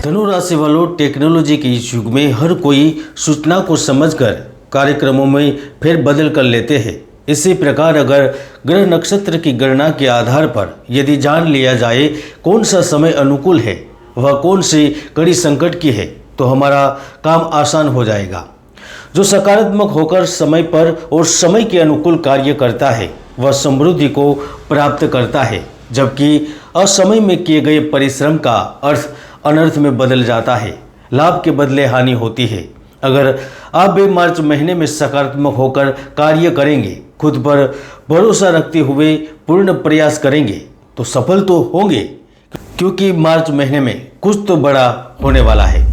धनु राशि वालों, टेक्नोलॉजी के इस युग में हर कोई सूचना को समझकर कार्यक्रमों में फेर बदल कर लेते हैं। इसी प्रकार अगर ग्रह नक्षत्र की गणना के आधार पर यदि जान लिया जाए कौन सा समय अनुकूल है, वह कौन सी कड़ी संकट की है, तो हमारा काम आसान हो जाएगा। जो सकारात्मक होकर समय पर और समय के अनुकूल कार्य करता है वह समृद्धि को प्राप्त करता है, जबकि असमय में किए गए परिश्रम का अर्थ अनर्थ में बदल जाता है। लाभ के बदले हानि होती है। अगर आप भी मार्च महीने में सकारात्मक होकर कार्य करेंगे, खुद पर भरोसा रखते हुए पूर्ण प्रयास करेंगे तो सफल तो होंगे, क्योंकि मार्च महीने में कुछ तो बड़ा होने वाला है।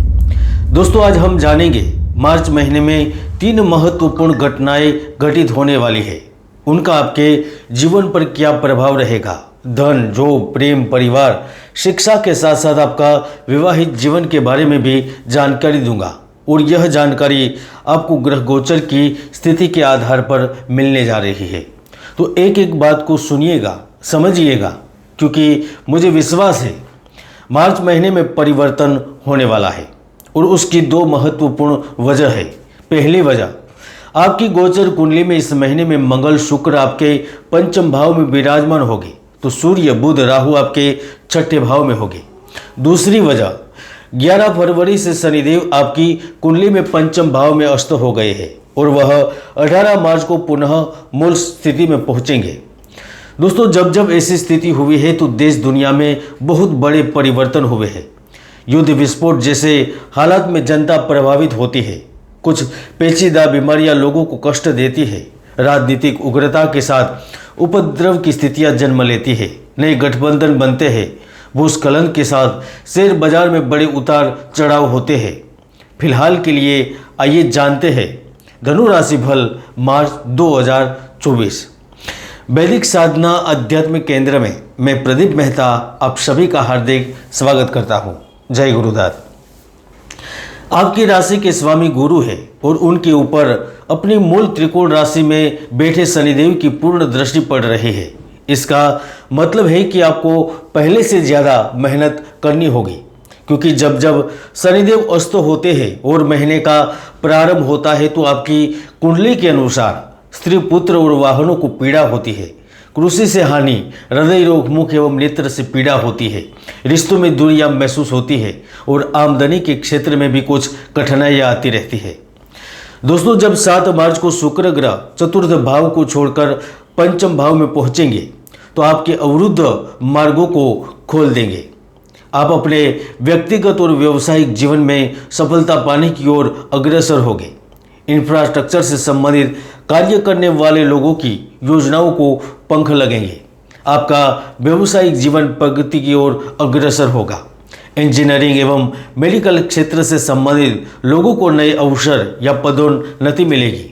दोस्तों, आज हम जानेंगे मार्च महीने में 3 महत्वपूर्ण घटनाएं घटित होने वाली है। उनका आपके जीवन पर क्या प्रभाव रहेगा। धन, जॉब, प्रेम, परिवार, शिक्षा के साथ साथ आपका विवाहित जीवन के बारे में भी जानकारी दूंगा, और यह जानकारी आपको ग्रह गोचर की स्थिति के आधार पर मिलने जा रही है। तो एक एक बात को सुनिएगा, समझिएगा, क्योंकि मुझे विश्वास है मार्च महीने में परिवर्तन होने वाला है और उसकी 2 महत्वपूर्ण वजह है। पहली वजह, आपकी गोचर कुंडली में इस महीने में मंगल शुक्र आपके पंचम भाव में विराजमान होंगे, तो सूर्य बुध राहु आपके छठे भाव में होंगे। दूसरी वजह, 11 फरवरी से शनिदेव आपकी कुंडली में पंचम भाव में अस्त हो गए हैं और वह 18 मार्च को पुनः मूल स्थिति में पहुंचेंगे। दोस्तों, जब ऐसी स्थिति हुई है तो देश दुनिया में बहुत बड़े परिवर्तन हुए हैं। युद्ध, विस्फोट जैसे हालात में जनता प्रभावित होती है। कुछ पेचीदा बीमारियां लोगों को कष्ट देती है। राजनीतिक उग्रता के साथ उपद्रव की स्थितियां जन्म लेती है। नए गठबंधन बनते हैं। भूस्खलन के साथ शेयर बाजार में बड़े उतार चढ़ाव होते हैं। फिलहाल के लिए आइए जानते हैं धनु राशि फल मार्च 2024। वैदिक साधना आध्यात्मिक केंद्र में मैं प्रदीप मेहता आप सभी का हार्दिक स्वागत करता हूँ। जय गुरुदास। आपकी राशि के स्वामी गुरु है और उनके ऊपर अपनी मूल त्रिकोण राशि में बैठे शनिदेव की पूर्ण दृष्टि पड़ रही है। इसका मतलब है कि आपको पहले से ज़्यादा मेहनत करनी होगी, क्योंकि जब शनिदेव अस्त होते हैं और महीने का प्रारंभ होता है तो आपकी कुंडली के अनुसार स्त्री, पुत्र और वाहनों को पीड़ा होती है। कृषि से हानि, हृदय रोग, मुख एवं नेत्र से पीड़ा होती है। रिश्तों में दूरियां महसूस होती है और आमदनी के क्षेत्र में भी कुछ कठिनाइयां आती रहती है। दोस्तों, जब 7 मार्च को शुक्र ग्रह चतुर्थ भाव को छोड़कर पंचम भाव में पहुंचेंगे तो आपके अवरुद्ध मार्गों को खोल देंगे। आप अपने व्यक्तिगत और व्यावसायिक जीवन में सफलता पाने की ओर अग्रसर होंगे। इंफ्रास्ट्रक्चर से संबंधित कार्य करने वाले लोगों की योजनाओं को पंख लगेंगे। आपका व्यावसायिक जीवन प्रगति की ओर अग्रसर होगा। इंजीनियरिंग एवं मेडिकल क्षेत्र से संबंधित लोगों को नए अवसर या पदोन्नति मिलेगी।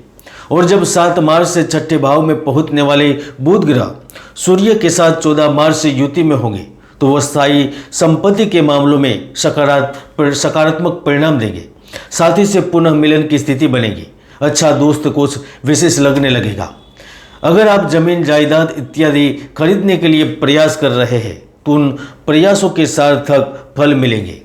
और जब 7 मार्च से छठे भाव में पहुंचने वाले बुध ग्रह सूर्य के साथ 14 मार्च से युति में होंगे तो वह स्थायी संपत्ति के मामलों में सकारात्मक परिणाम देंगे। साथी से पुनः मिलन की स्थिति बनेगी। अच्छा दोस्त कुछ विशेष लगने लगेगा। अगर आप जमीन, जायदाद इत्यादि खरीदने के लिए प्रयास कर रहे हैं तो उन प्रयासों के सार्थक फल मिलेंगे।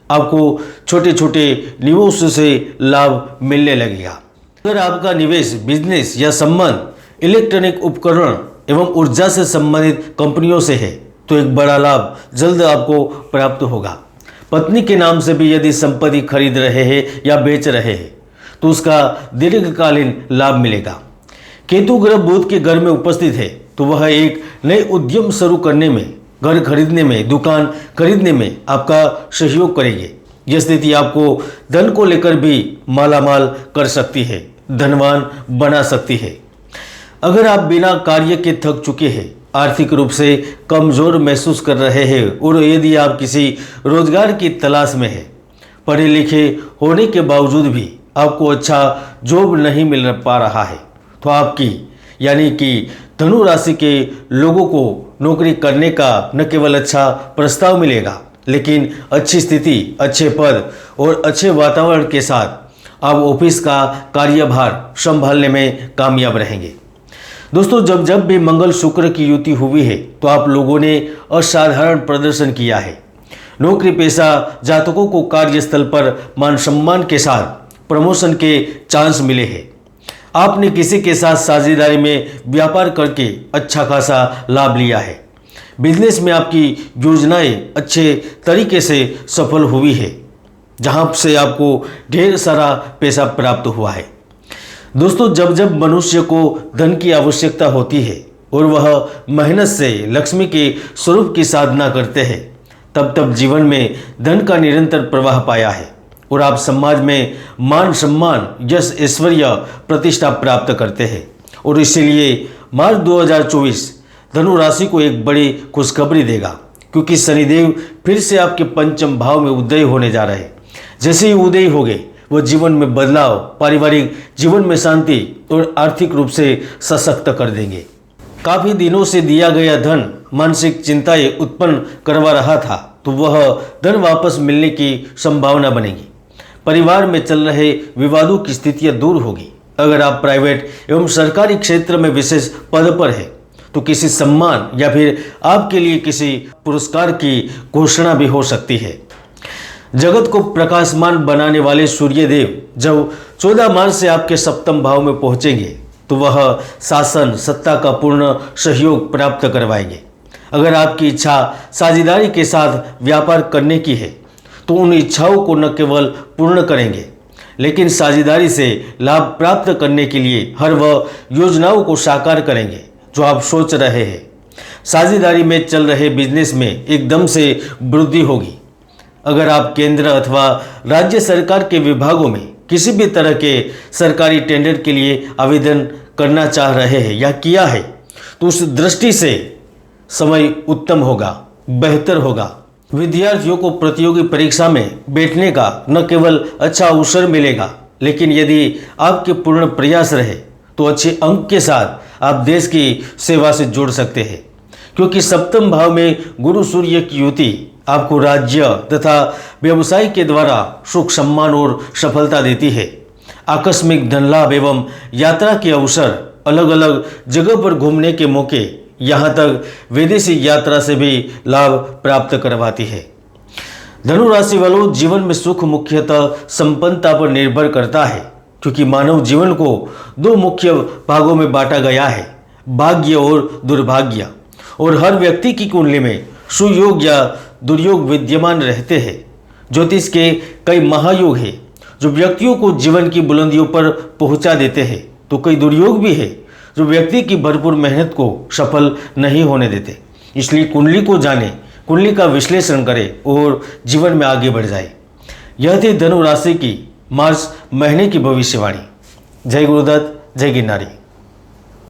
आपको छोटे छोटे निवेश से लाभ मिलने लगेगा। अगर आपका निवेश बिजनेस या संबंध इलेक्ट्रॉनिक उपकरण एवं ऊर्जा से संबंधित कंपनियों से है तो एक बड़ा लाभ जल्द आपको प्राप्त होगा। पत्नी के नाम से भी यदि संपत्ति खरीद रहे हैं या बेच रहे हैं तो उसका दीर्घकालीन लाभ मिलेगा। केतु ग्रह बुध के घर में उपस्थित है तो वह एक नए उद्यम शुरू करने में, घर खरीदने में, दुकान खरीदने में आपका सहयोग करेंगे। यह स्थिति आपको धन को लेकर भी मालामाल कर सकती है, धनवान बना सकती है। अगर आप बिना कार्य के थक चुके हैं, आर्थिक रूप से कमजोर महसूस कर रहे हैं और यदि आप किसी रोजगार की तलाश में हैं, पढ़े लिखे होने के बावजूद भी आपको अच्छा जॉब नहीं मिल पा रहा है, तो आपकी यानी कि धनु राशि के लोगों को नौकरी करने का न केवल अच्छा प्रस्ताव मिलेगा, लेकिन अच्छी स्थिति, अच्छे पद और अच्छे वातावरण के साथ आप ऑफिस का कार्यभार संभालने में कामयाब रहेंगे। दोस्तों, जब भी मंगल शुक्र की युति हुई है तो आप लोगों ने असाधारण प्रदर्शन किया है। नौकरी पेशा जातकों को कार्यस्थल पर मान सम्मान के साथ प्रमोशन के चांस मिले हैं। आपने किसी के साथ साझेदारी में व्यापार करके अच्छा खासा लाभ लिया है। बिजनेस में आपकी योजनाएं अच्छे तरीके से सफल हुई है, जहां से आपको ढेर सारा पैसा प्राप्त हुआ है। दोस्तों, जब जब मनुष्य को धन की आवश्यकता होती है और वह मेहनत से लक्ष्मी के स्वरूप की साधना करते हैं, तब तब जीवन में धन का निरंतर प्रवाह पाया है और आप समाज में मान सम्मान, यश, ऐश्वर्य, प्रतिष्ठा प्राप्त करते हैं। और इसीलिए मार्च 2024 धनु राशि को एक बड़ी खुशखबरी देगा, क्योंकि शनिदेव फिर से आपके पंचम भाव में उदय होने जा रहे हैं। जैसे ही उदय हो गए, वो जीवन में बदलाव, पारिवारिक जीवन में शांति और आर्थिक रूप से सशक्त कर देंगे। काफ़ी दिनों से दिया गया धन मानसिक चिंताएं उत्पन्न करवा रहा था, तो वह धन वापस मिलने की संभावना बनेगी। परिवार में चल रहे विवादों की स्थितियां दूर होगी। अगर आप प्राइवेट एवं सरकारी क्षेत्र में विशेष पद पर है, तो किसी सम्मान या फिर आपके लिए किसी पुरस्कार की घोषणा भी हो सकती है। जगत को प्रकाशमान बनाने वाले सूर्यदेव जब 14 मार्च से आपके सप्तम भाव में पहुंचेंगे, तो वह शासन सत्ता का पूर्ण सहयोग प्राप्त करवाएंगे। अगर आपकी इच्छा साझेदारी के साथ व्यापार करने की है, तो उन इच्छाओं को न केवल पूर्ण करेंगे, लेकिन साझेदारी से लाभ प्राप्त करने के लिए हर वह योजनाओं को साकार करेंगे जो आप सोच रहे हैं। साझेदारी में चल रहे बिजनेस में एकदम से वृद्धि होगी। अगर आप केंद्र अथवा राज्य सरकार के विभागों में किसी भी तरह के सरकारी टेंडर के लिए आवेदन करना चाह रहे हैं या किया है, तो उस दृष्टि से समय उत्तम होगा, बेहतर होगा। विद्यार्थियों को प्रतियोगी परीक्षा में बैठने का न केवल अच्छा अवसर मिलेगा, लेकिन यदि आपके पूर्ण प्रयास रहे तो अच्छे अंक के साथ आप देश की सेवा से जुड़ सकते हैं, क्योंकि सप्तम भाव में गुरु सूर्य की युति आपको राज्य तथा व्यवसाय के द्वारा सुख, सम्मान और सफलता देती है। आकस्मिक धन लाभ एवं यात्रा के अवसर, अलग अलग जगह पर घूमने के मौके, यहाँ तक विदेशी यात्रा से भी लाभ प्राप्त करवाती है। धनु राशि वालों, जीवन में सुख मुख्यतः संपन्नता पर निर्भर करता है, क्योंकि मानव जीवन को दो मुख्य भागों में बांटा गया है, भाग्य और दुर्भाग्य। और हर व्यक्ति की कुंडली में सुयोग या दुर्योग विद्यमान रहते हैं। ज्योतिष के कई महायोग हैं जो व्यक्तियों को जीवन की बुलंदियों पर पहुंचा देते हैं, तो कई दुर्योग भी है जो व्यक्ति की भरपूर मेहनत को सफल नहीं होने देते। इसलिए कुंडली को जाने, कुंडली का विश्लेषण करें और जीवन में आगे बढ़ जाए। यह थी धनु राशि की मार्च महीने की भविष्यवाणी। जय गुरुदत्त, जय गिरनारी।